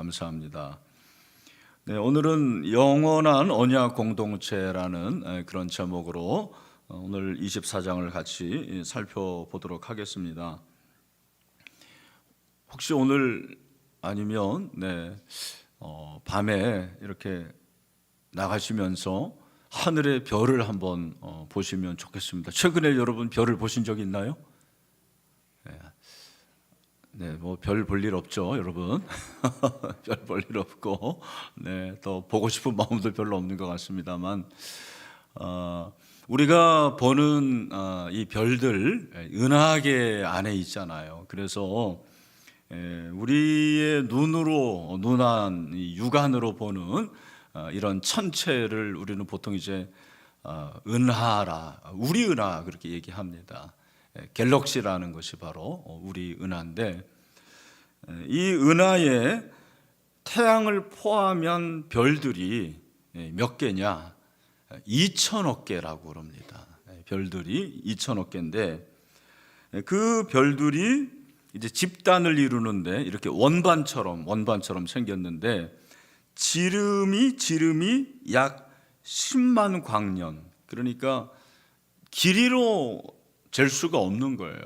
감사합니다. 네, 오늘은 영원한 언약 공동체라는 그런 제목으로 오늘 24장을 같이 살펴보도록 하겠습니다. 혹시 오늘 아니면 밤에 이렇게 나가시면서 하늘의 별을 한번 보시면 좋겠습니다. 최근에 여러분 별을 보신 적 있나요? 네, 뭐 별 볼 일 없죠, 여러분. 별 볼 일 없고, 또 보고 싶은 마음도 별로 없는 것 같습니다만, 우리가 보는 이 별들 은하계 안에 있잖아요. 그래서 우리의 눈으로 눈안 육안으로 보는 이런 천체를 우리는 보통 이제 은하라, 우리 은하 그렇게 얘기합니다. 갤럭시라는 것이 바로 우리 은하인데, 이 은하에 태양을 포함한 별들이 몇 개냐? 2천억 개라고 그럽니다. 별들이 2천억 개인데, 그 별들이 이제 집단을 이루는데 이렇게 원반처럼 생겼는데, 지름이 약 10만 광년, 그러니까 길이로 잴 수가 없는 거예요.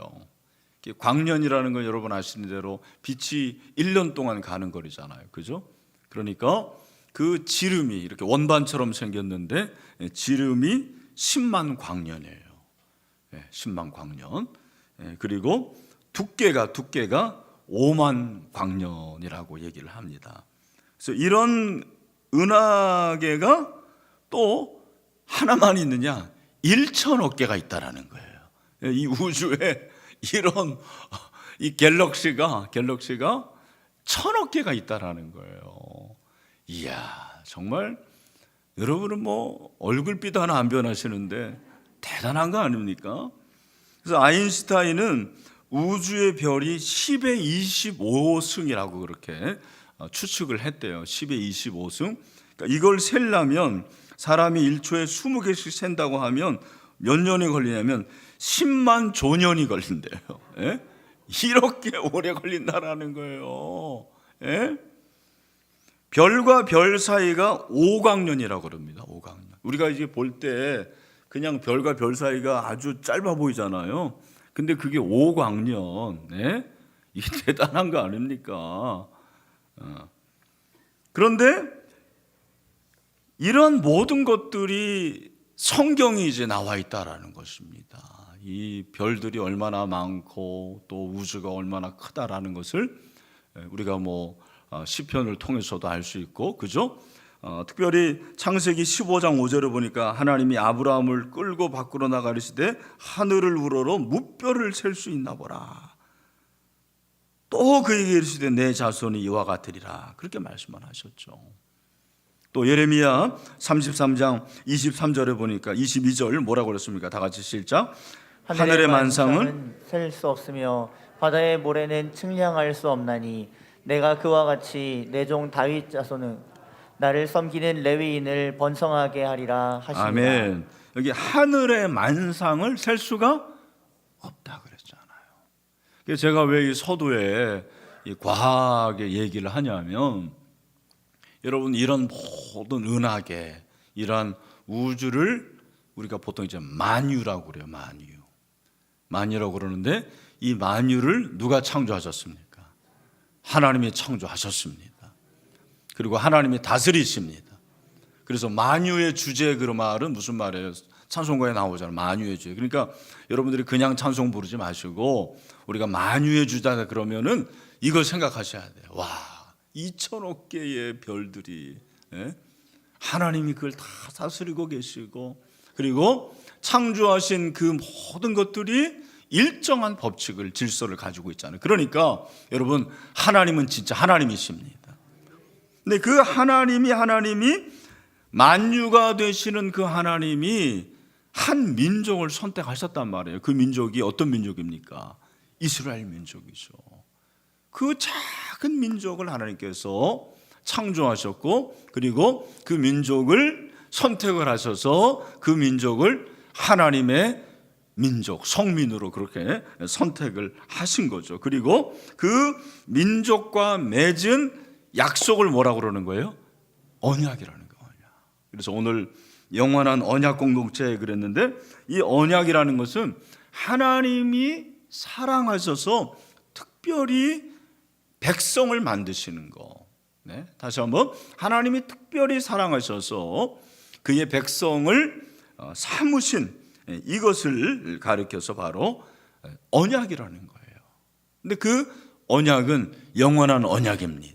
광년이라는 건 여러분 아시는 대로 빛이 1년 동안 가는 거리잖아요, 그죠? 그러니까 그 지름이 이렇게 원반처럼 생겼는데 지름이 10만 광년이에요. 10만 광년. 그리고 두께가 5만 광년이라고 얘기를 합니다. 그래서 이런 은하계가 또 하나만 있느냐? 1천억 개가 있다라는 거예요. 이 우주에 이런 이 갤럭시가 1,000억 개가 있다라는 거예요. 이야, 정말 여러분은 뭐 얼굴빛 하나 안 변하시는데 대단한 거 아닙니까? 그래서 아인슈타인은 우주의 별이 10의 25승이라고 그렇게 추측을 했대요. 10의 25승. 그러니까 이걸 세려면 사람이 1초에 20개씩 센다고 하면 몇 년이 걸리냐면 10만 조년이 걸린대요. 이렇게 오래 걸린다라는 거예요. 별과 별 사이가 5광년이라고 그럽니다. 5광년. 우리가 이제 볼 때 그냥 별과 별 사이가 아주 짧아 보이잖아요. 근데 그게 5광년. 이게 대단한 거 아닙니까? 그런데 이런 모든 것들이 성경이 이제 나와 있다라는 것입니다. 이 별들이 얼마나 많고 또 우주가 얼마나 크다라는 것을 우리가 뭐 시편을 통해서도 알 수 있고, 그죠? 특별히 창세기 15장 5절을 보니까 하나님이 아브라함을 끌고 밖으로 나가리시되 하늘을 우러러 무뼈를 셀 수 있나 보라. 또 그에게 이르시되 내 자손이 이와 같으리라. 그렇게 말씀을 하셨죠. 또 예레미야 33장 23절에 보니까 22절 뭐라고 그랬습니까? 다 같이 시작. 하늘의 만상은 셀 수 없으며 바다의 모래는 측량할 수 없나니 내가 그와 같이 내 종 다윗 자손은 나를 섬기는 레위인을 번성하게 하리라 하시니라. 아멘. 여기 하늘의 만상을 셀 수가 없다 그랬잖아요. 그래서 제가 왜 이 서두에 이 과학의 얘기를 하냐면, 여러분 이런 모든 은하계, 이런 우주를 우리가 보통 이제 만유라고 그래요. 만유라고 그러는데 이 만유를 누가 창조하셨습니까? 하나님이 창조하셨습니다. 그리고 하나님이 다스리십니다. 그래서 만유의 주제, 그 말은 무슨 말이에요? 찬송가에 나오잖아요. 만유의 주제. 그러니까 여러분들이 그냥 찬송 부르지 마시고 우리가 만유의 주자다 그러면은 이걸 생각하셔야 돼요. 와, 2천억 개의 별들이, 하나님이 그걸 다 다스리고 계시고, 그리고 창조하신 그 모든 것들이 일정한 법칙을, 질서를 가지고 있잖아요. 그러니까 여러분, 하나님은 진짜 하나님이십니다. 근데 그 하나님이 만유가 되시는 그 하나님이 한 민족을 선택하셨단 말이에요. 그 민족이 어떤 민족입니까? 이스라엘 민족이죠. 그 작은 민족을 하나님께서 창조하셨고, 그리고 그 민족을 선택을 하셔서 그 민족을 하나님의 민족, 성민으로 그렇게 선택을 하신 거죠. 그리고 그 민족과 맺은 약속을 뭐라고 그러는 거예요? 언약이라는 거예요. 언약. 그래서 오늘 영원한 언약 공동체 그랬는데, 이 언약이라는 것은 하나님이 사랑하셔서 특별히 백성을 만드시는 거. 네? 다시 한번, 하나님이 특별히 사랑하셔서 그의 백성을 삼으신 이것을 가리켜서 바로 언약이라는 거예요. 근데 그 언약은 영원한 언약입니다.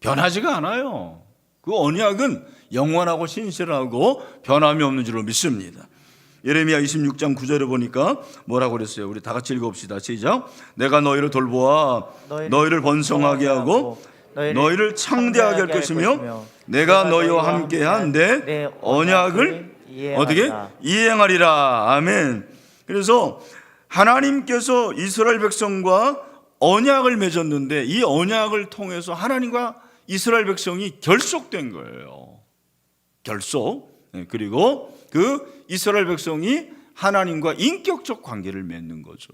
변하지가 않아요. 그 언약은 영원하고 신실하고 변함이 없는 줄로 믿습니다. 예레미야 26장 9절에 보니까 뭐라고 그랬어요? 우리 다 같이 읽어봅시다. 시작. 내가 너희를 돌보아 너희를 번성하게 하고 너희를 창대하게 할 것이며 내가 너희와 함께한 내 언약을 어떻게? 이행하리라. 아멘. 그래서 하나님께서 이스라엘 백성과 언약을 맺었는데, 이 언약을 통해서 하나님과 이스라엘 백성이 결속된 거예요. 결속. 그리고 그 이스라엘 백성이 하나님과 인격적 관계를 맺는 거죠.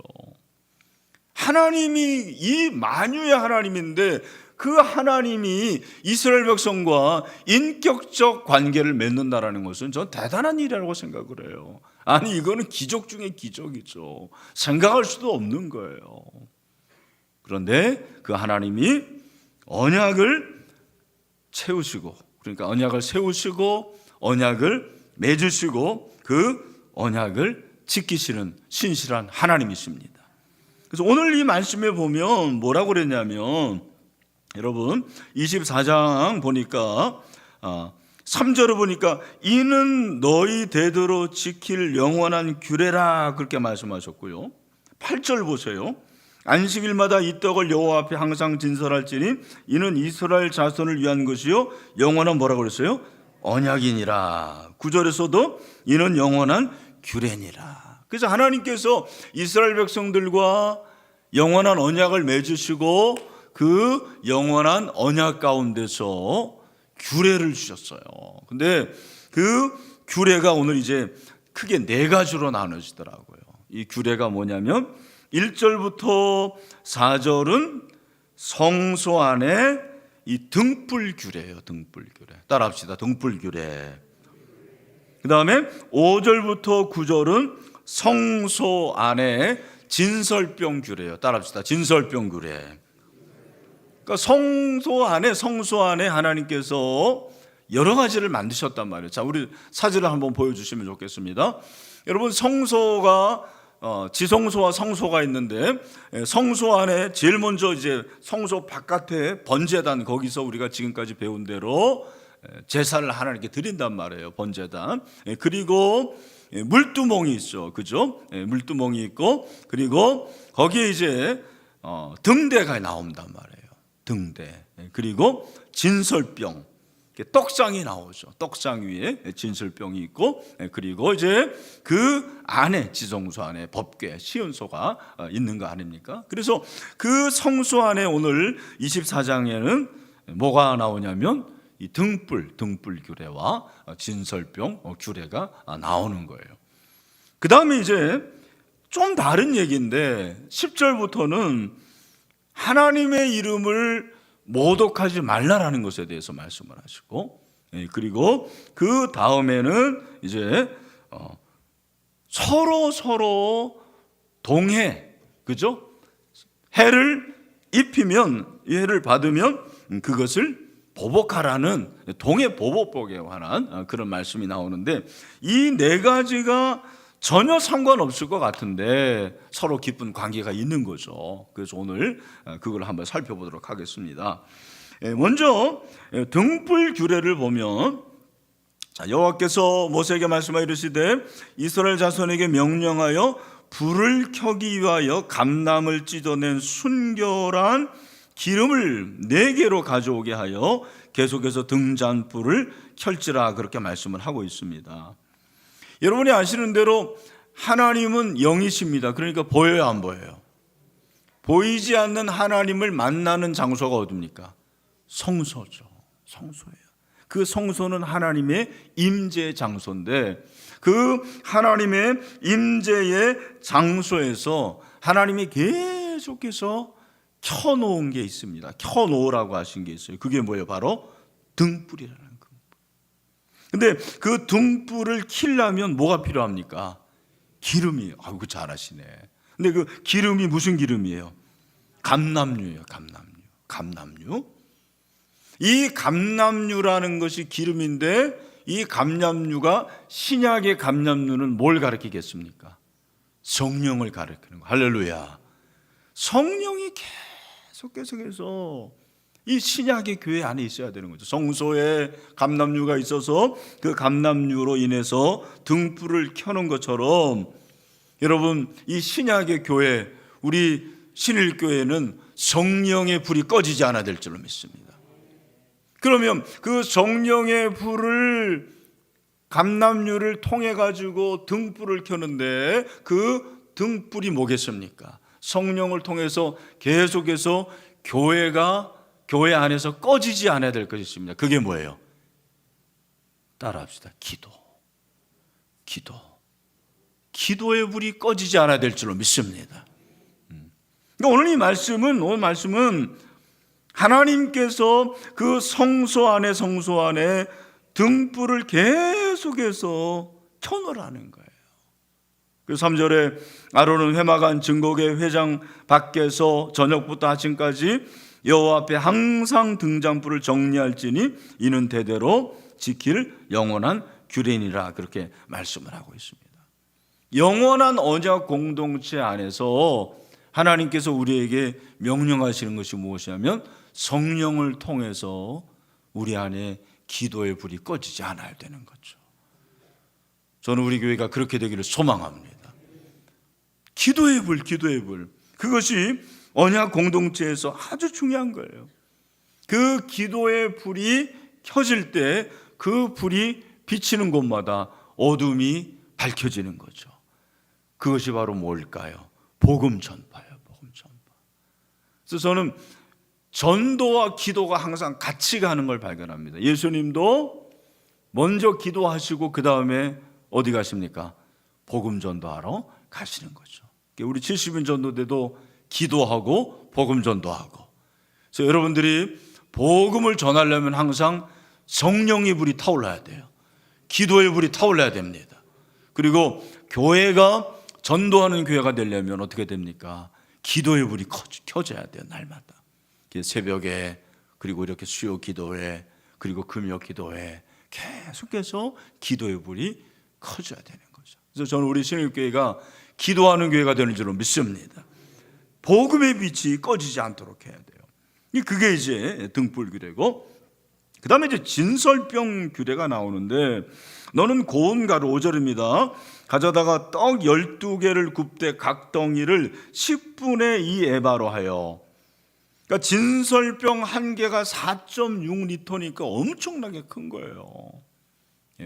하나님이 이 만유의 하나님인데 그 하나님이 이스라엘 백성과 인격적 관계를 맺는다라는 것은 전 대단한 일이라고 생각을 해요. 아니, 이거는 기적 중에 기적이죠. 생각할 수도 없는 거예요. 그런데 그 하나님이 언약을 채우시고, 그러니까 언약을 세우시고 언약을 맺으시고 그 언약을 지키시는 신실한 하나님이십니다. 그래서 오늘 이 말씀에 보면 뭐라고 그랬냐면, 여러분 24장 보니까 3절을 보니까 이는 너희 대대로 지킬 영원한 규례라 그렇게 말씀하셨고요. 8절 보세요. 안식일마다 이 떡을 여호와 앞에 항상 진설할지니 이는 이스라엘 자손을 위한 것이요 영원한 뭐라고 그랬어요? 언약이니라. 9절에서도 이는 영원한 규례니라. 그래서 하나님께서 이스라엘 백성들과 영원한 언약을 맺으시고 그 영원한 언약 가운데서 규례를 주셨어요. 근데 그 규례가 오늘 이제 크게 네 가지로 나눠지더라고요. 이 규례가 뭐냐면 1절부터 4절은 성소 안에 이 등불 규례예요. 등불 규례. 따라합시다. 등불 규례. 그 다음에 5절부터 9절은 성소 안에 진설병 규례예요. 따라합시다. 진설병 규례. 그러니까 성소 안에 하나님께서 여러 가지를 만드셨단 말이에요. 자, 우리 사진을 한번 보여주시면 좋겠습니다. 여러분, 성소가 지성소와 성소가 있는데, 성소 안에 제일 먼저 이제 성소 바깥에 번제단, 거기서 우리가 지금까지 배운 대로 제사를 하나님께 드린단 말이에요. 번제단. 그리고 물두멍이 있어, 그죠? 물두멍이 있고, 그리고 거기에 이제 등대가 나온단 말이에요. 등대. 그리고 진설병, 떡상이 나오죠. 떡상 위에 진설병이 있고, 그리고 이제 그 안에 지성소 안에 법궤 시온소가 있는 거 아닙니까? 그래서 그 성소 안에 오늘 24장에는 뭐가 나오냐면 이 등불 규례와 진설병 규례가 나오는 거예요. 그 다음에 이제 좀 다른 얘기인데 10절부터는 하나님의 이름을 모독하지 말라라는 것에 대해서 말씀을 하시고, 그리고 그 다음에는 이제 서로 동해, 그죠? 해를 입히면, 해를 받으면 그것을 보복하라는 동해 보복법에 관한 그런 말씀이 나오는데, 이 네 가지가 전혀 상관없을 것 같은데 서로 깊은 관계가 있는 거죠. 그래서 오늘 그걸 한번 살펴보도록 하겠습니다. 먼저 등불 규례를 보면, 여호와께서 모세에게 말씀하여 이르시되 이스라엘 자손에게 명령하여 불을 켜기 위하여 감람을 찢어낸 순결한 기름을 4개로 가져오게 하여 계속해서 등잔불을 켤지라 그렇게 말씀을 하고 있습니다. 여러분이 아시는 대로 하나님은 영이십니다. 그러니까 보여요, 안 보여요? 보이지 않는 하나님을 만나는 장소가 어디입니까? 성소죠. 성소예요. 그 성소는 하나님의 임재 장소인데, 그 하나님의 임재의 장소에서 하나님이 계속해서 켜놓은 게 있습니다. 켜놓으라고 하신 게 있어요. 그게 뭐예요? 바로 등불이라는 거. 근데 그 등불을 켜려면 뭐가 필요합니까? 기름이에요. 아이고 잘하시네. 근데 그 기름이 무슨 기름이에요? 감람유예요. 감람유. 이 감람유라는 것이 기름인데, 이 감람유가, 신약의 감람유는 뭘 가리키겠습니까? 성령을 가리키는 거. 할렐루야. 성령이 계속해서 이 신약의 교회 안에 있어야 되는 거죠. 성소에 감람유가 있어서 그 감람유로 인해서 등불을 켜는 것처럼, 여러분, 이 신약의 교회, 우리 신일교회는 성령의 불이 꺼지지 않아야 될 줄로 믿습니다. 그러면 그 성령의 불을, 감람유를 통해 가지고 등불을 켜는데, 그 등불이 뭐겠습니까? 성령을 통해서 계속해서 교회 안에서 꺼지지 않아야 될 것이 있습니다. 그게 뭐예요? 따라합시다. 기도의 불이 꺼지지 않아야 될 줄로 믿습니다. 그러니까 오늘 말씀은 하나님께서 그 성소 안에 등불을 계속해서 켜놓으라는 거예요. 그 3절에 아론은 회막안 증거계 회장 밖에서 저녁부터 아침까지 여호와 앞에 항상 등잔불을 정리할지니 이는 대대로 지킬 영원한 규례니라, 그렇게 말씀을 하고 있습니다. 영원한 언약 공동체 안에서 하나님께서 우리에게 명령하시는 것이 무엇이냐면, 성령을 통해서 우리 안에 기도의 불이 꺼지지 않아야 되는 거죠. 저는 우리 교회가 그렇게 되기를 소망합니다. 기도의 불. 그것이 언약 공동체에서 아주 중요한 거예요. 그 기도의 불이 켜질 때 그 불이 비치는 곳마다 어둠이 밝혀지는 거죠. 그것이 바로 뭘까요? 복음 전파예요. 그래서 저는 전도와 기도가 항상 같이 가는 걸 발견합니다. 예수님도 먼저 기도하시고 그 다음에 어디 가십니까? 복음 전도하러 가시는 거죠. 우리 70인 전도대도 기도하고 복음 전도하고. 그래서 여러분들이 복음을 전하려면 항상 성령의 불이 타올라야 돼요. 기도의 불이 타올라야 됩니다. 그리고 교회가 전도하는 교회가 되려면 어떻게 됩니까? 기도의 불이 켜져야 돼요. 날마다. 새벽에, 그리고 이렇게 수요 기도회, 그리고 금요 기도회, 계속해서 기도의 불이 커져야 되는 거죠. 그래서 저는 우리 신일교회가 기도하는 교회가 되는 줄로 믿습니다. 복음의 빛이 꺼지지 않도록 해야 돼요. 그게 이제 등불 규례고, 그 다음에 이제 진설병 규례가 나오는데, 너는 고운 가루, 5절입니다. 가져다가 떡 12개를 굽되 각 덩이를 10분의 2 에바로 하여. 그러니까 진설병 한 개가 4.6리터니까 엄청나게 큰 거예요.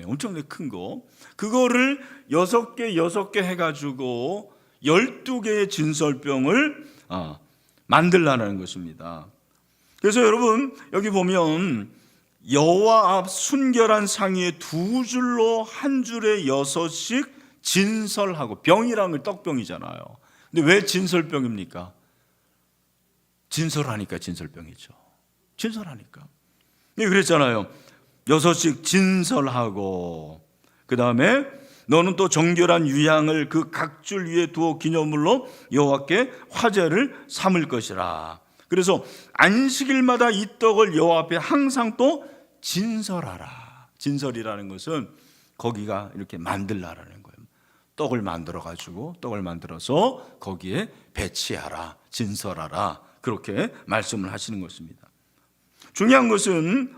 엄청나게 큰 거. 그거를 6개 해가지고 12개의 진설병을 만들라는 것입니다. 그래서 여러분, 여기 보면 여호와 앞 순결한 상위에 2줄로 한 줄에 6씩 진설하고, 병이라는 건 떡병이잖아요. 근데 왜 진설병입니까? 진설하니까 진설병이죠. 진설하니까. 그랬잖아요. 6씩 진설하고, 그 다음에 너는 또 정결한 유향을 그 각 줄 위에 두어 기념물로 여호와께 화제를 삼을 것이라. 그래서 안식일마다 이 떡을 여호와 앞에 항상 또 진설하라. 진설이라는 것은 거기가 이렇게 만들라라는 거예요. 떡을 만들어서 거기에 배치하라, 진설하라, 그렇게 말씀을 하시는 것입니다. 중요한 것은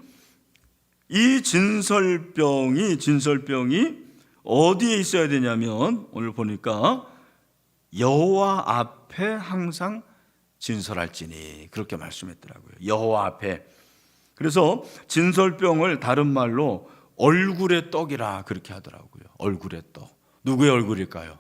이 진설병이 어디에 있어야 되냐면, 오늘 보니까 여호와 앞에 항상 진설할지니, 그렇게 말씀했더라고요. 여호와 앞에. 그래서 진설병을 다른 말로 얼굴의 떡이라 그렇게 하더라고요. 얼굴의 떡. 누구의 얼굴일까요?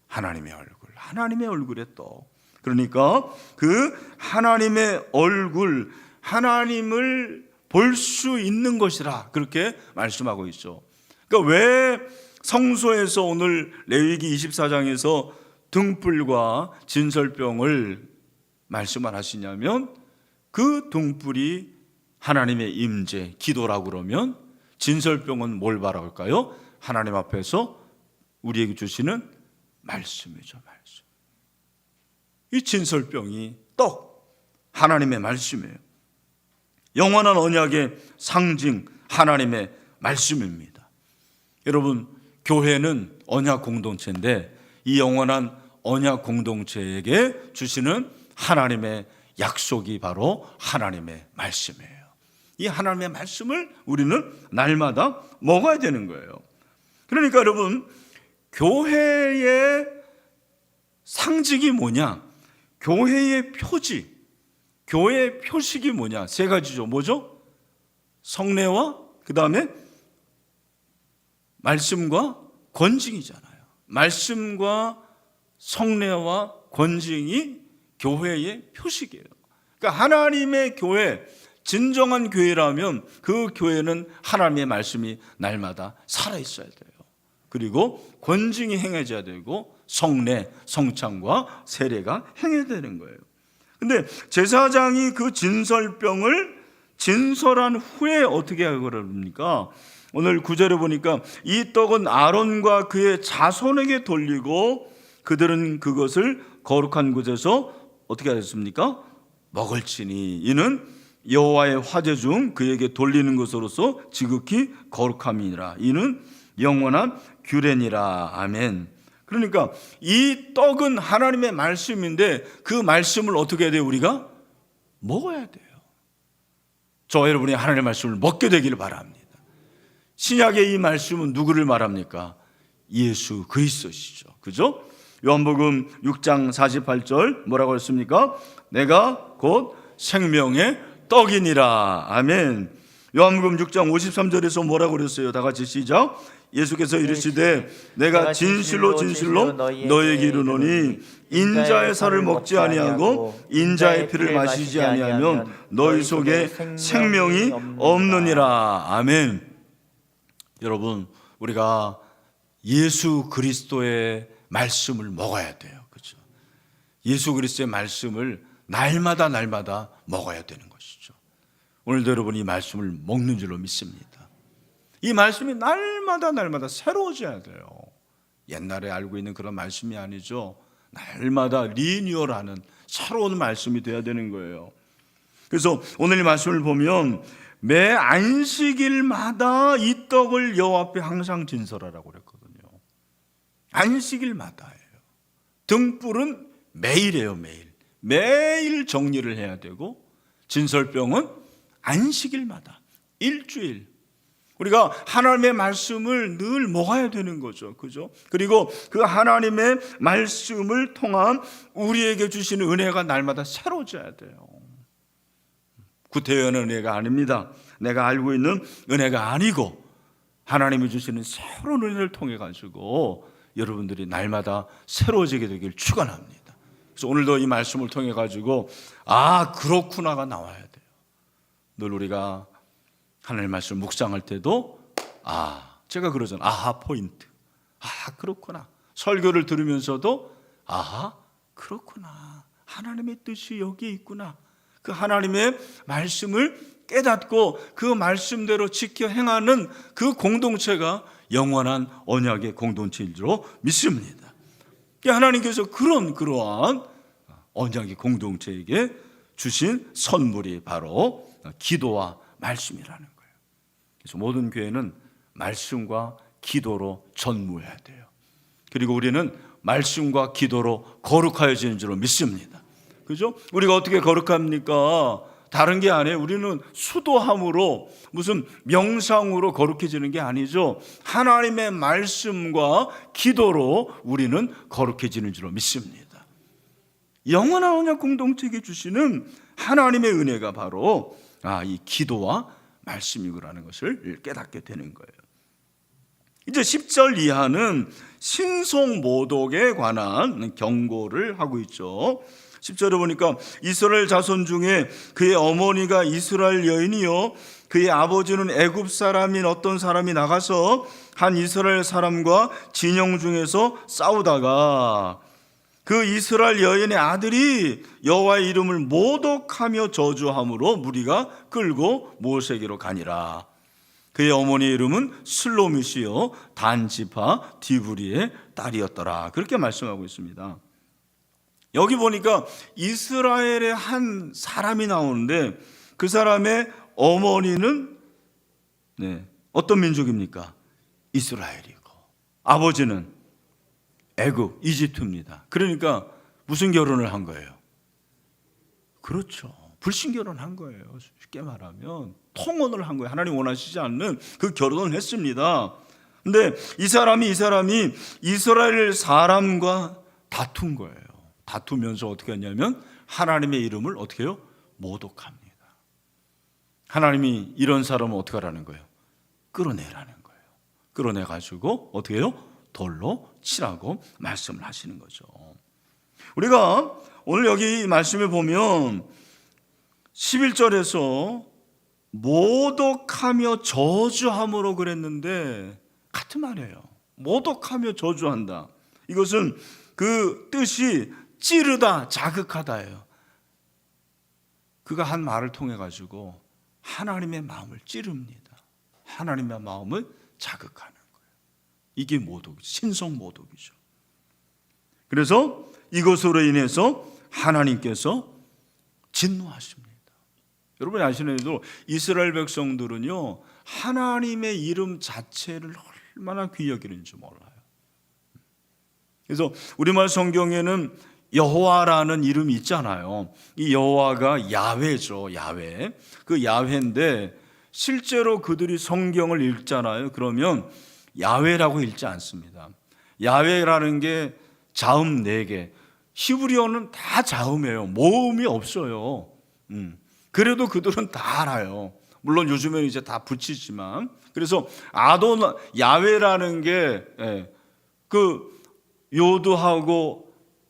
하나님의 얼굴. 하나님의 얼굴의 떡. 그러니까 그 하나님의 얼굴, 하나님을 볼 수 있는 것이라 그렇게 말씀하고 있죠. 그러니까 왜 성소에서 오늘 레위기 24장에서 등불과 진설병을 말씀을 하시냐면 그 등불이 하나님의 임재, 기도라고 그러면 진설병은 뭘 바라볼까요? 하나님 앞에서 우리에게 주시는 말씀이죠. 말씀. 이 진설병이 떡, 하나님의 말씀이에요. 영원한 언약의 상징, 하나님의 말씀입니다. 여러분, 교회는 언약 공동체인데 이 영원한 언약 공동체에게 주시는 하나님의 약속이 바로 하나님의 말씀이에요. 이 하나님의 말씀을 우리는 날마다 먹어야 되는 거예요. 그러니까 여러분, 교회의 상징이 뭐냐? 교회의 표지, 교회의 표식이 뭐냐? 세 가지죠. 뭐죠? 성례와 그 다음에 말씀과 권징이잖아요. 말씀과 성례와 권징이 교회의 표식이에요. 그러니까 하나님의 교회, 진정한 교회라면 그 교회는 하나님의 말씀이 날마다 살아있어야 돼요. 그리고 권징이 행해져야 되고 성례, 성찬과 세례가 행해되는 거예요. 근데 제사장이 그 진설병을 진설한 후에 어떻게 하고 그럽니까? 오늘 9절에 보니까 이 떡은 아론과 그의 자손에게 돌리고 그들은 그것을 거룩한 곳에서 어떻게 하였습니까? 먹을지니 이는 여호와의 화제 중 그에게 돌리는 것으로서 지극히 거룩함이니라. 이는 영원한 규례니라. 아멘. 그러니까 이 떡은 하나님의 말씀인데 그 말씀을 어떻게 해야 돼요? 우리가 먹어야 돼요. 저 여러분이 하나님의 말씀을 먹게 되기를 바랍니다. 신약의 이 말씀은 누구를 말합니까? 예수 그리스도시죠. 그죠? 요한복음 6장 48절 뭐라고 했습니까? 내가 곧 생명의 떡이니라. 아멘. 요한복음 6장 53절에서 뭐라고 그랬어요? 다 같이 시작. 예수께서 이르시되 내가 진실로 진실로 너에게 이르노니 인자의 살을 먹지 아니하고 인자의 피를 마시지 아니하면 너희 속에 생명이 없느니라. 아멘. 여러분, 우리가 예수 그리스도의 말씀을 먹어야 돼요. 그렇죠? 예수 그리스도의 말씀을 날마다 먹어야 되는 것이죠. 오늘도 여러분이 이 말씀을 먹는 줄로 믿습니다. 이 말씀이 날마다 새로워져야 돼요. 옛날에 알고 있는 그런 말씀이 아니죠. 날마다 리뉴얼하는 새로운 말씀이 돼야 되는 거예요. 그래서 오늘 이 말씀을 보면 매 안식일마다 이 떡을 여호와 앞에 항상 진설하라고 그랬거든요. 안식일마다예요. 등불은 매일이에요. 매일 정리를 해야 되고 진설병은 안식일마다 일주일 우리가 하나님의 말씀을 늘 먹어야 되는 거죠. 그죠? 그리고 그 하나님의 말씀을 통한 우리에게 주시는 은혜가 날마다 새로워져야 돼요. 구태여는 은혜가 아닙니다. 내가 알고 있는 은혜가 아니고 하나님이 주시는 새로운 은혜를 통해 가지고 여러분들이 날마다 새로워지게 되길 축원합니다. 그래서 오늘도 이 말씀을 통해 가지고 아 그렇구나가 나와야 돼요. 늘 우리가 하나님의 말씀을 묵상할 때도 제가 그러잖아요. 아하 포인트. 그렇구나. 설교를 들으면서도 그렇구나. 하나님의 뜻이 여기에 있구나. 그 하나님의 말씀을 깨닫고 그 말씀대로 지켜 행하는 그 공동체가 영원한 언약의 공동체인 줄로 믿습니다. 하나님께서 그러한 언약의 공동체에게 주신 선물이 바로 기도와 말씀이라는 거예요. 그래서 모든 교회는 말씀과 기도로 전무해야 돼요. 그리고 우리는 말씀과 기도로 거룩하여지는 줄로 믿습니다. 그죠? 우리가 어떻게 거룩합니까? 다른 게 아니에요. 우리는 수도함으로 무슨 명상으로 거룩해지는 게 아니죠. 하나님의 말씀과 기도로 우리는 거룩해지는 줄로 믿습니다. 영원한 언약 공동체에게 주시는 하나님의 은혜가 바로 이 기도와 말씀이라는 것을 깨닫게 되는 거예요. 이제 10절 이하는 신성모독에 관한 경고를 하고 있죠. 10절에 보니까 이스라엘 자손 중에 그의 어머니가 이스라엘 여인이요 그의 아버지는 애굽 사람인 어떤 사람이 나가서 한 이스라엘 사람과 진영 중에서 싸우다가 그 이스라엘 여인의 아들이 여호와의 이름을 모독하며 저주함으로 무리가 끌고 모세에게로 가니라. 그의 어머니의 이름은 슬로미시요 단지파 디브리의 딸이었더라. 그렇게 말씀하고 있습니다. 여기 보니까 이스라엘의 한 사람이 나오는데 그 사람의 어머니는 어떤 민족입니까? 이스라엘이고 아버지는 애굽, 이집트입니다. 그러니까 무슨 결혼을 한 거예요? 그렇죠. 불신 결혼한 거예요. 쉽게 말하면 통혼을 한 거예요. 하나님 원하시지 않는 그 결혼을 했습니다. 근데 이 사람이 이스라엘 사람과 다툰 거예요. 다투면서 어떻게 했냐면 하나님의 이름을 어떻게 해요? 모독합니다. 하나님이 이런 사람을 어떻게 하라는 거예요? 끌어내라는 거예요. 끌어내가지고 어떻게 해요? 돌로 치라고 말씀을 하시는 거죠. 우리가 오늘 여기 말씀에 보면 11절에서 모독하며 저주함으로 그랬는데 같은 말이에요. 모독하며 저주한다. 이것은 그 뜻이 찌르다, 자극하다예요. 그가 한 말을 통해 가지고 하나님의 마음을 찌릅니다. 하나님의 마음을 자극하는 거예요. 이게 모독이죠. 신성 모독이죠. 그래서 이것으로 인해서 하나님께서 진노하십니다. 여러분이 아시는 대로 이스라엘 백성들은요 하나님의 이름 자체를 얼마나 귀히 여기는지 몰라요. 그래서 우리말 성경에는 여호와라는 이름이 있잖아요. 이 여호와가 야훼죠. 야훼. 그 야훼인데 실제로 그들이 성경을 읽잖아요. 그러면 야훼라고 읽지 않습니다. 야훼라는 게 자음 4개. 히브리어는 다 자음이에요. 모음이 없어요. 그래도 그들은 다 알아요. 물론 요즘에는 이제 다 붙이지만. 그래서 야훼라는 게 그 요드하고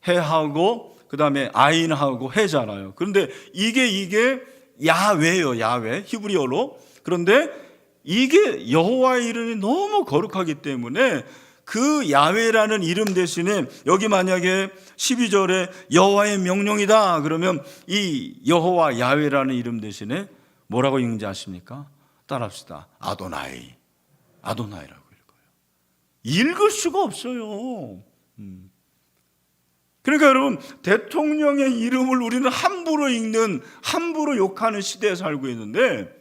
해하고 그다음에 아인하고 해잖아요. 그런데 이게 야훼예요. 야훼 히브리어로. 그런데 이게 여호와의 이름이 너무 거룩하기 때문에 그 야훼라는 이름 대신에 여기 만약에 12절에 여호와의 명령이다 그러면 이 여호와 야훼라는 이름 대신에 뭐라고 읽는지 아십니까? 따라합시다. 아도나이라고 읽어요. 읽을 수가 없어요. 그러니까 여러분 대통령의 이름을 우리는 함부로 읽는, 함부로 욕하는 시대에 살고 있는데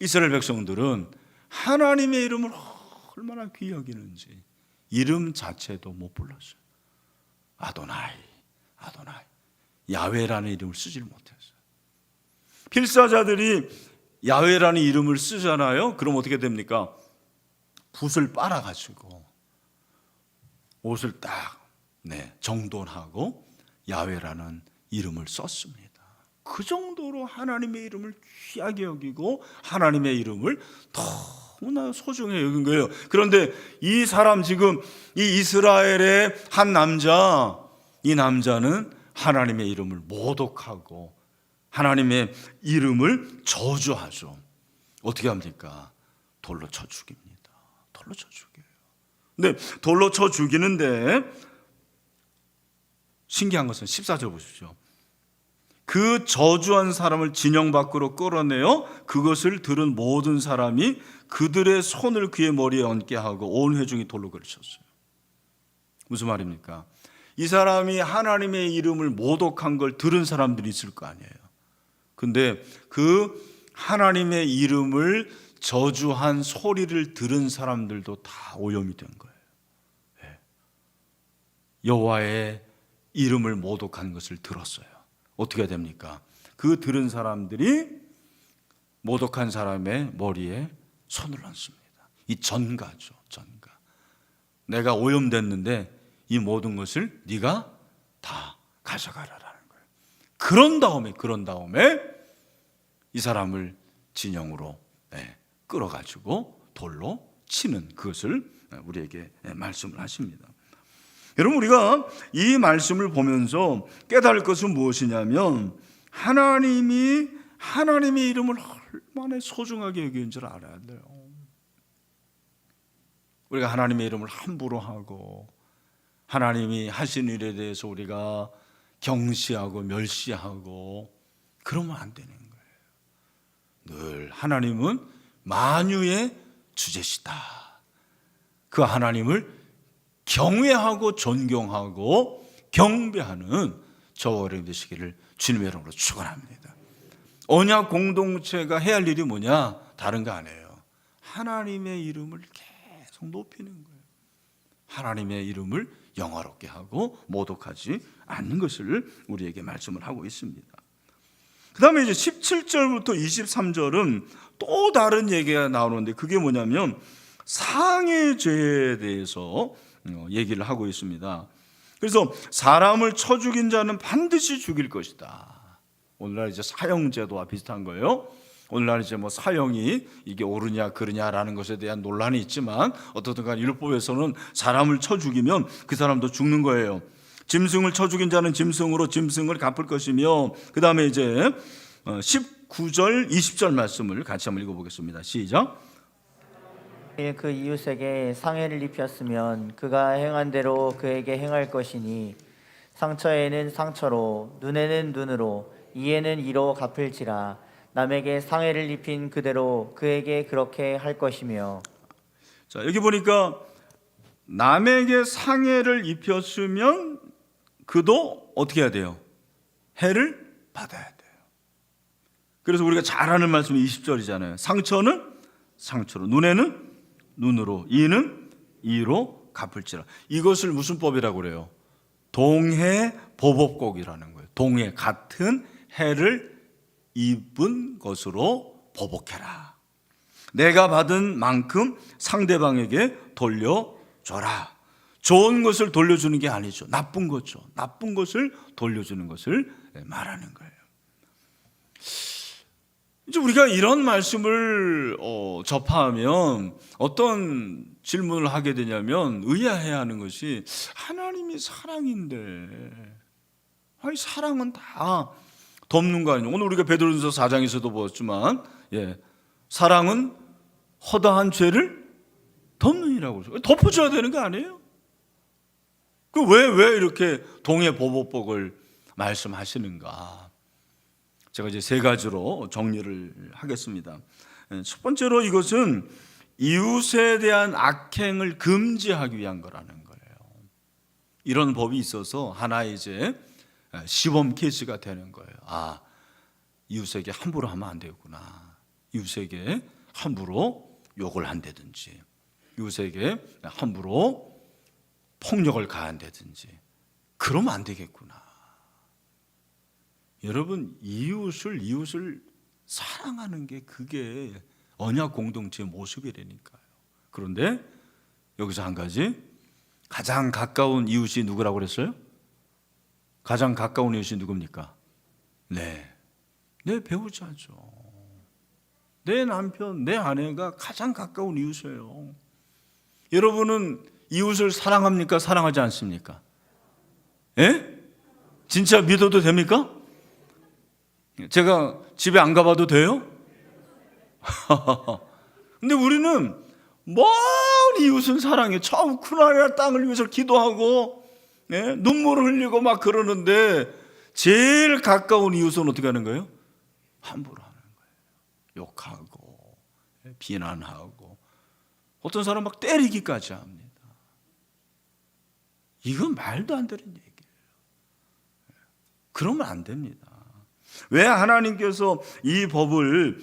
이스라엘 백성들은 하나님의 이름을 얼마나 귀히 여기는지 이름 자체도 못 불렀어요. 아도나이 야훼라는 이름을 쓰질 못했어요. 필사자들이 야훼라는 이름을 쓰잖아요. 그럼 어떻게 됩니까? 붓을 빨아가지고 옷을 딱 정돈하고 야훼라는 이름을 썼습니다. 그 정도로 하나님의 이름을 귀하게 여기고 하나님의 이름을 너무나 소중히 여긴 거예요. 그런데 이 사람 지금 이 이스라엘의 한 남자, 이 남자는 하나님의 이름을 모독하고 하나님의 이름을 저주하죠. 어떻게 합니까? 돌로 쳐 죽입니다. 돌로 쳐 죽여요. 근데 돌로 쳐 죽이는데 신기한 것은 14절 보십시오. 그 저주한 사람을 진영 밖으로 끌어내어 그것을 들은 모든 사람이 그들의 손을 그의 머리에 얹게 하고 온 회중이 돌로 그르쳤어요. 무슨 말입니까? 이 사람이 하나님의 이름을 모독한 걸 들은 사람들이 있을 거 아니에요. 근데 그 하나님의 이름을 저주한 소리를 들은 사람들도 다 오염이 된 거예요. 여호와의 이름을 모독한 것을 들었어요. 어떻게 됩니까? 그 들은 사람들이 모독한 사람의 머리에 손을 얹습니다. 이 전가죠. 전가. 내가 오염됐는데 이 모든 것을 네가 다 가져가라라는 거예요. 그런 다음에 이 사람을 진영으로 끌어가지고 돌로 치는 그것을 우리에게 말씀을 하십니다. 여러분 우리가 이 말씀을 보면서 깨달을 것은 무엇이냐면 하나님의 이름을 얼마나 소중하게 여기는 줄 알아야 돼요. 우리가 하나님의 이름을 함부로 하고 하나님이 하신 일에 대해서 우리가 경시하고 멸시하고 그러면 안 되는 거예요. 늘 하나님은 만유의 주제시다. 그 하나님을 경외하고 존경하고 경배하는 저와 여러분 되시기를 주님의 이름으로 축원합니다. 언약 공동체가 해야 할 일이 뭐냐? 다른 거 아니에요. 하나님의 이름을 계속 높이는 거예요. 하나님의 이름을 영화롭게 하고 모독하지 않는 것을 우리에게 말씀을 하고 있습니다. 그 다음에 이제 17절부터 23절은 또 다른 얘기가 나오는데 그게 뭐냐면 상해 죄에 대해서 얘기를 하고 있습니다. 그래서 사람을 쳐 죽인 자는 반드시 죽일 것이다. 오늘날 이제 사형제도와 비슷한 거예요. 오늘날 이제 뭐 사형이 이게 옳으냐 그르냐라는 것에 대한 논란이 있지만 어떻든 간에 율법에서는 사람을 쳐 죽이면 그 사람도 죽는 거예요. 짐승을 쳐 죽인 자는 짐승으로 짐승을 갚을 것이며, 그 다음에 이제 19절 20절 말씀을 같이 한번 읽어보겠습니다. 시작. 그 이웃에게 상해를 입혔으면 그가 행한 대로 그에게 행할 것이니 상처에는 상처로 눈에는 눈으로 이에는 이로 갚을지라. 남에게 상해를 입힌 그대로 그에게 그렇게 할 것이며. 자, 여기 보니까 남에게 상해를 입혔으면 그도 어떻게 해야 돼요? 해를 받아야 돼요. 그래서 우리가 잘 아는 말씀이 20절이잖아요. 상처는 상처로, 눈에는 눈으로, 이는 이로 갚을지라. 이것을 무슨 법이라고 그래요? 동해 보복곡이라는 거예요. 동해, 같은 해를 입은 것으로 보복해라. 내가 받은 만큼 상대방에게 돌려줘라. 좋은 것을 돌려주는 게 아니죠. 나쁜 거죠. 나쁜 것을 돌려주는 것을 말하는 거예요. 이제 우리가 이런 말씀을 접하면 어떤 질문을 하게 되냐면 의아해야 하는 것이, 하나님이 사랑인데 아니 사랑은 다 덮는 거 아니에요? 오늘 우리가 베드로전서 4장에서도 보았지만 사랑은 허다한 죄를 덮느니라고 그러죠. 덮어줘야 되는 거 아니에요? 그 왜 이렇게 동해 보복복을 말씀하시는가? 제가 이제 세 가지로 정리를 하겠습니다. 첫 번째로 이것은 이웃에 대한 악행을 금지하기 위한 거라는 거예요. 이런 법이 있어서 하나의 이제 시범 케이스가 되는 거예요. 아, 이웃에게 함부로 하면 안 되겠구나. 이웃에게 함부로 욕을 한다든지, 이웃에게 함부로 폭력을 가한다든지 그러면 안 되겠구나. 여러분, 이웃을 사랑하는 게 그게 언약 공동체의 모습이라니까요. 그런데 여기서 한 가지, 가장 가까운 이웃이 누구라고 그랬어요? 가장 가까운 이웃이 누굽니까? 내 배우자죠. 내 남편, 내 아내가 가장 가까운 이웃이에요. 여러분은 이웃을 사랑합니까? 사랑하지 않습니까? 예? 진짜 믿어도 됩니까? 제가 집에 안 가봐도 돼요? 근데 우리는 먼 이웃은 사랑해. 저 우크라이나 땅을 위해서 기도하고 눈물을 흘리고 막 그러는데 제일 가까운 이웃은 어떻게 하는 거예요? 함부로 하는 거예요. 욕하고 비난하고 어떤 사람 막 때리기까지 합니다. 이건 말도 안 되는 얘기예요. 그러면 안 됩니다. 왜 하나님께서 이 법을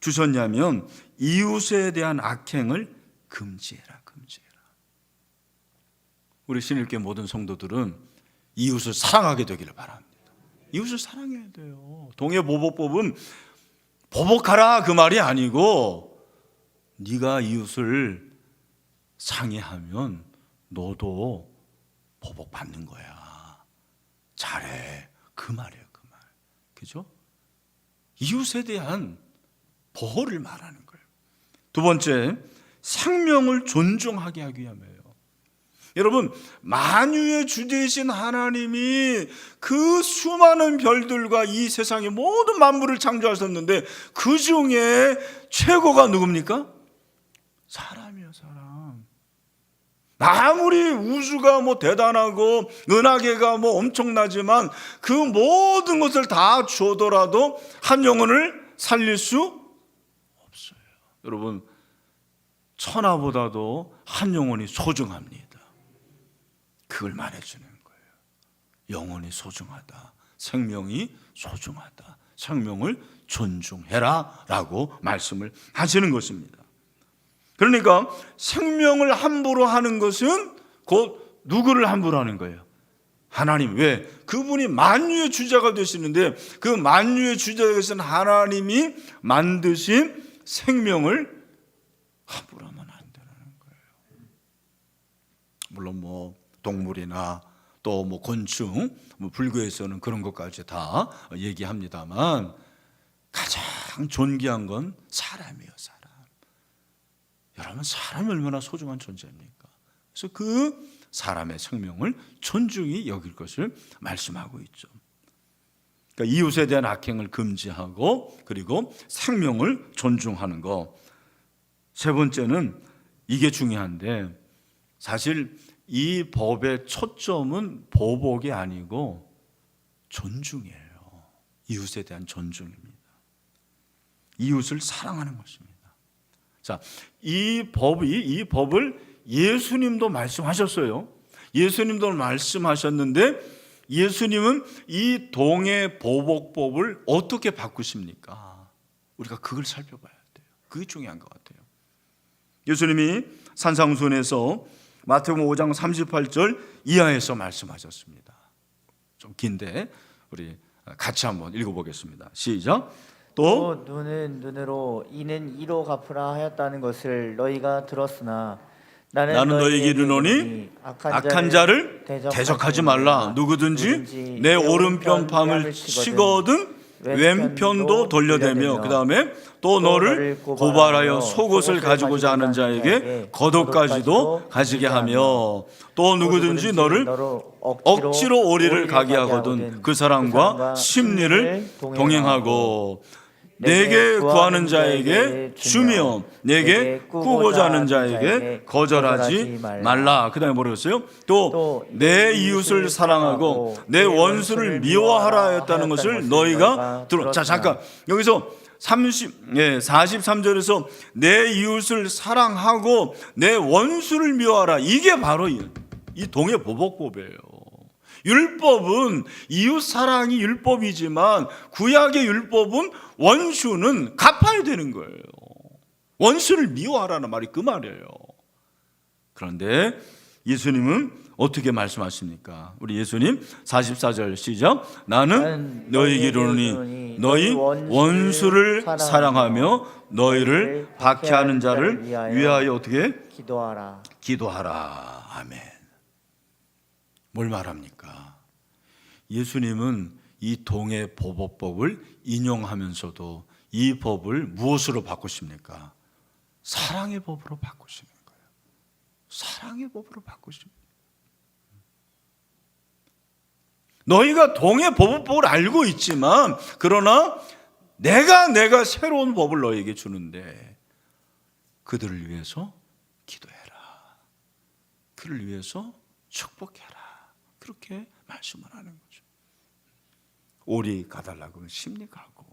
주셨냐면 이웃에 대한 악행을 금지해라. 우리 신일교회 모든 성도들은 이웃을 사랑하게 되기를 바랍니다. 이웃을 사랑해야 돼요. 동해보복법은 보복하라 그 말이 아니고, 네가 이웃을 상해하면 너도 보복받는 거야. 잘해. 그 말이에요. 그 말. 그죠? 이웃에 대한 보호를 말하는 거예요. 두 번째, 생명을 존중하게 하기 위함이에요. 여러분, 만유의 주제이신 하나님이 그 수많은 별들과 이 세상의 모든 만물을 창조하셨는데 그 중에 최고가 누굽니까? 사람이에요, 사람. 아무리 우주가 뭐 대단하고 은하계가 뭐 엄청나지만 그 모든 것을 다 주어더라도 한 영혼을 살릴 수 없어요. 여러분, 천하보다도 한 영혼이 소중합니다. 그걸 말해주는 거예요. 영혼이 소중하다, 생명이 소중하다, 생명을 존중해라 라고 말씀을 하시는 것입니다. 그러니까 생명을 함부로 하는 것은 곧 누구를 함부로 하는 거예요? 하나님. 왜? 그분이 만유의 주자가 되시는데 그 만유의 주자가 되신 하나님이 만드신 생명을 함부로 하면 안 되는 거예요. 물론 뭐 동물이나 또 뭐 곤충, 뭐 불교에서는 그런 것까지 다 얘기합니다만 가장 존귀한 건 사람이에요. 사람. 여러분, 사람이 얼마나 소중한 존재입니까? 그래서 그 사람의 생명을 존중히 여길 것을 말씀하고 있죠. 그러니까 이웃에 대한 악행을 금지하고 그리고 생명을 존중하는 거. 세 번째는 이게 중요한데 사실 이 법의 초점은 보복이 아니고 존중이에요. 이웃에 대한 존중입니다. 이웃을 사랑하는 것입니다. 자, 이 법을 예수님도 말씀하셨어요. 예수님도 말씀하셨는데 예수님은 이 동해 보복법을 어떻게 바꾸십니까? 우리가 그걸 살펴봐야 돼요. 그게 중요한 것 같아요. 예수님이 산상순에서 마태복음 5장 38절 이하에서 말씀하셨습니다. 좀 긴데 우리 같이 한번 읽어보겠습니다. 시작. 또 눈은 눈으로 이는 이로 갚으라 하였다는 것을 너희가 들었으나 나는 너희에게 이르노니 악한 자를 대적하지 말라. 누구든지 내 오른편 팜을 치거든 왼편도 돌려대며 그 다음에 또 너를 고발하여 속옷을 가지고자 하는 자에게 겉옷까지도 가지게 하며 또 누구든지 너를 억지로 오리를 가게 하거든 그 사람과 심리를 동행하고 내게 구하는 자에게 주며 내게 꾸고자 하는 자에게 거절하지 말라. 그 다음에 뭐라고 했어요? 또 내 이웃을 사랑하고 내 원수를 미워하라 했다는 것을 너희가 들어. 자, 잠깐 여기서 43절에서 내 이웃을 사랑하고 내 원수를 미워하라. 이게 바로 이 동해 보복법이에요. 율법은 이웃 사랑이 율법이지만 구약의 율법은 원수는 갚아야 되는 거예요. 원수를 미워하라는 말이 그 말이에요. 그런데 예수님은 어떻게 말씀하십니까? 우리 예수님 44절 시작. 나는 너희에게 이르노니 너희 원수를 사랑하며 너희를 박해하는 자를 위하여 어떻게? 기도하라. 아멘. 뭘 말합니까? 예수님은 이 동해 보복법을 인용하면서도 이 법을 무엇으로 바꾸십니까? 사랑의 법으로 바꾸시는 거예요. 사랑의 법으로 바꾸십니다. 너희가 동해 보복법을 알고 있지만 그러나 내가 새로운 법을 너희에게 주는데 그들을 위해서 기도해라. 그를 위해서 축복해라. 그렇게 말씀을 하는 거죠. 오리 가달라고 하면 심리 가고.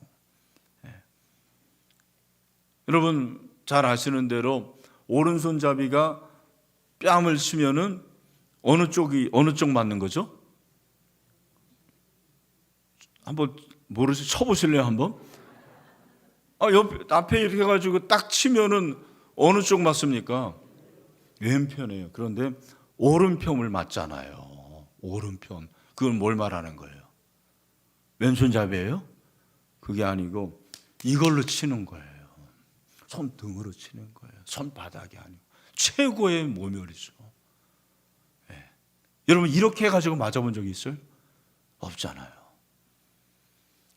여러분 잘 아시는 대로 오른손잡이가 뺨을 치면은 어느 쪽 맞는 거죠? 한번 모르시 쳐보실래요 한번? 앞에 이렇게 해가지고 딱 치면은 어느 쪽 맞습니까? 왼편이에요. 그런데 오른편을 맞잖아요. 오른편. 그건 뭘 말하는 거예요? 왼손잡이에요? 그게 아니고 이걸로 치는 거예요. 손등으로 치는 거예요. 손바닥이 아니고 최고의 모멸이죠. 네. 여러분 이렇게 해가지고 맞아본 적이 있어요? 없잖아요.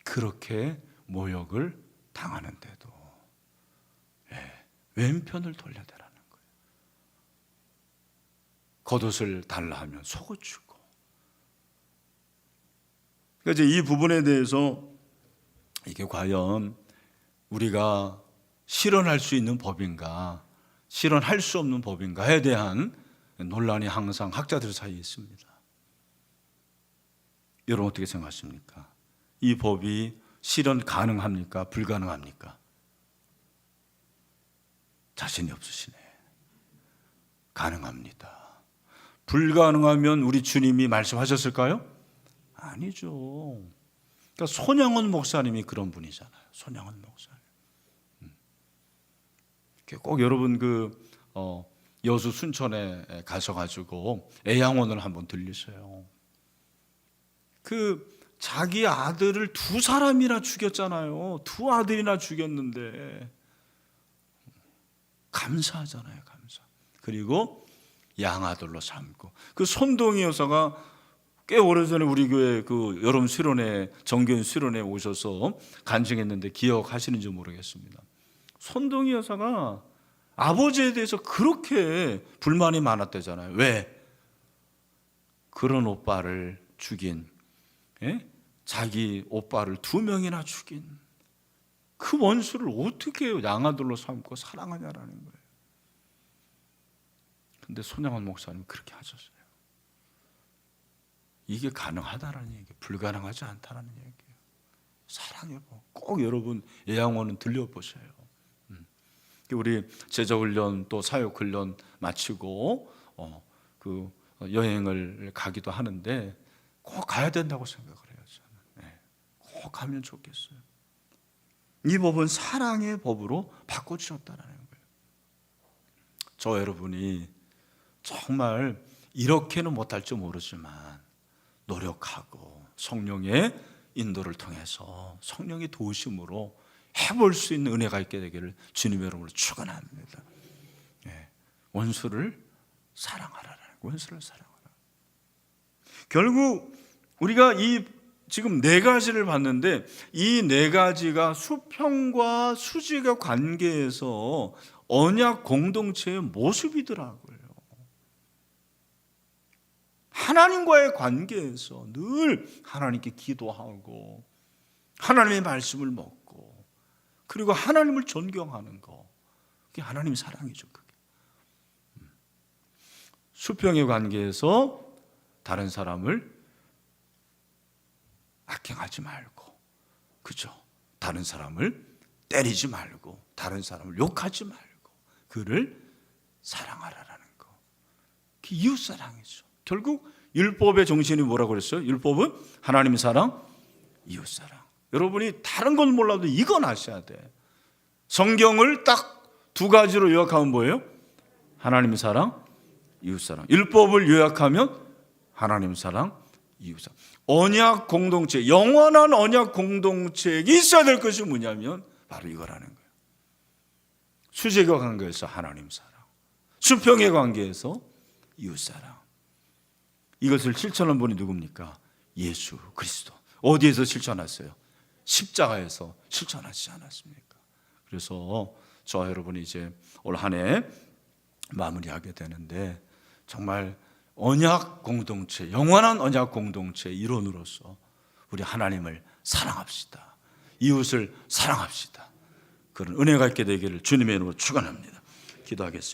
그렇게 모욕을 당하는데도 왼편을 돌려대라는 거예요. 겉옷을 달라 하면 속옷 주고. 그러니까 이제 이 부분에 대해서 이게 과연 우리가 실현할 수 있는 법인가, 실현할 수 없는 법인가에 대한 논란이 항상 학자들 사이에 있습니다. 여러분 어떻게 생각하십니까? 이 법이 실현 가능합니까? 불가능합니까? 자신이 없으시네. 가능합니다. 불가능하면 우리 주님이 말씀하셨을까요? 아니죠. 그러니까 손양원 목사님이 그런 분이잖아요. 손양원 목사님. 꼭 여러분 여수 순천에 가셔가지고 애양원을 한번 들리세요. 자기 아들을 2사람이나 죽였잖아요. 2 아들이나 죽였는데 감사하잖아요. 감사. 그리고 양아들로 삼고 손동희 여사가 꽤 오래전에 우리 교회 여름 수련회 정교인 수련회 오셔서 간증했는데 기억하시는지 모르겠습니다. 손동희 여사가 아버지에 대해서 그렇게 불만이 많았대잖아요. 왜? 그런 오빠를 죽인, 자기 오빠를 2명이나 죽인 그 원수를 어떻게 양아들로 삼고 사랑하냐라는 거예요. 근데 손양원 목사님 그렇게 하셨어요. 이게 가능하다라는 얘기예요. 불가능하지 않다라는 얘기예요. 사랑해보. 꼭 여러분 애양원은 들려보세요. 우리 제자훈련 또 사역훈련 마치고 여행을 가기도 하는데 꼭 가야 된다고 생각을 해요. 저는. 꼭 가면 좋겠어요. 이 법은 사랑의 법으로 바꿔주셨다는 거예요. 저 여러분이 정말 이렇게는 못할지 모르지만 노력하고 성령의 인도를 통해서 성령의 도우심으로 해볼 수 있는 은혜가 있게 되기를 주님의 이름으로 축원합니다. 원수를 사랑하라는 원수를 사랑하라. 결국 우리가 지금 4가지를 봤는데 이 4가지가 수평과 수직의 관계에서 언약 공동체의 모습이더라고요. 하나님과의 관계에서 늘 하나님께 기도하고 하나님의 말씀을 먹고 그리고 하나님을 존경하는 거, 그게 하나님의 사랑이죠. 그게. 수평의 관계에서 다른 사람을 악행하지 말고, 그죠? 다른 사람을 때리지 말고, 다른 사람을 욕하지 말고, 그를 사랑하라라는 거. 그게 이웃 사랑이죠. 결국 율법의 정신이 뭐라고 그랬어요? 율법은 하나님의 사랑, 이웃 사랑. 여러분이 다른 건 몰라도 이건 아셔야 돼. 성경을 딱 2가지로 요약하면 뭐예요? 하나님의 사랑, 이웃 사랑. 율법을 요약하면 하나님의 사랑, 이웃 사랑. 언약 공동체, 영원한 언약 공동체에 있어야 될 것이 뭐냐면 바로 이거라는 거예요. 수직의 관계에서 하나님 사랑, 수평의 관계에서 이웃 사랑. 이것을 실천한 분이 누굽니까? 예수 그리스도. 어디에서 실천했어요? 십자가에서 실천하지 않았습니까? 그래서 저와 여러분이 이제 올 한 해 마무리하게 되는데 정말 언약 공동체, 영원한 언약 공동체의 일원으로서 우리 하나님을 사랑합시다. 이웃을 사랑합시다. 그런 은혜가 있게 되기를 주님의 이름으로 축원합니다. 기도하겠습니다.